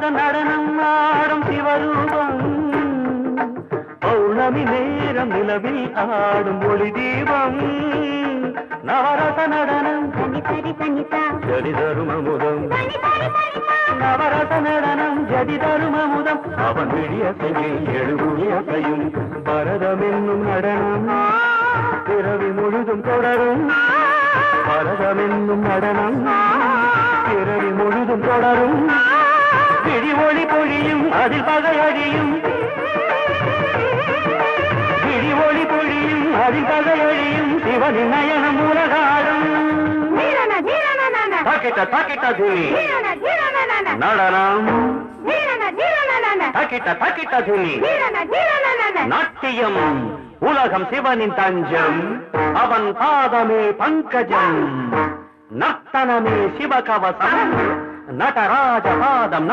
மன்மத நடனம் ஆடும் சிவரூபம் பௌர்ணமி நேரம் நிலவில் ஆடும் ஒளி தீபம் நவரச நடனம் ஜதி தருமமுதம் நவரச நடனம் ஜதி தருமமுதம் அவன் விழியசையில் எழுபுழியசையும் பரதம் என்னும் நடனம் பிறவி முழுதும் தொடரும் பரதம் என்னும் நடனம் பிறவி முழுதும் தொடரும் பிடி ஒளி பொழியும் அதில் பகை அழியும் பிடி ஒளி பொழியும் அதில் பகை அழியும் சிவனின் நயனம் உலகாடும் தாக்கிட்ட தாக்கிட்ட ஜூலி நடனம் தாக்கிட்ட தாக்கிட்ட ஜூலி நாட்டியம் உலகம் சிவனின் தஞ்சம் அவன் பாதமே பங்கஜம் நர்த்தனமே சிவகவசம் நடராஜ பாதம்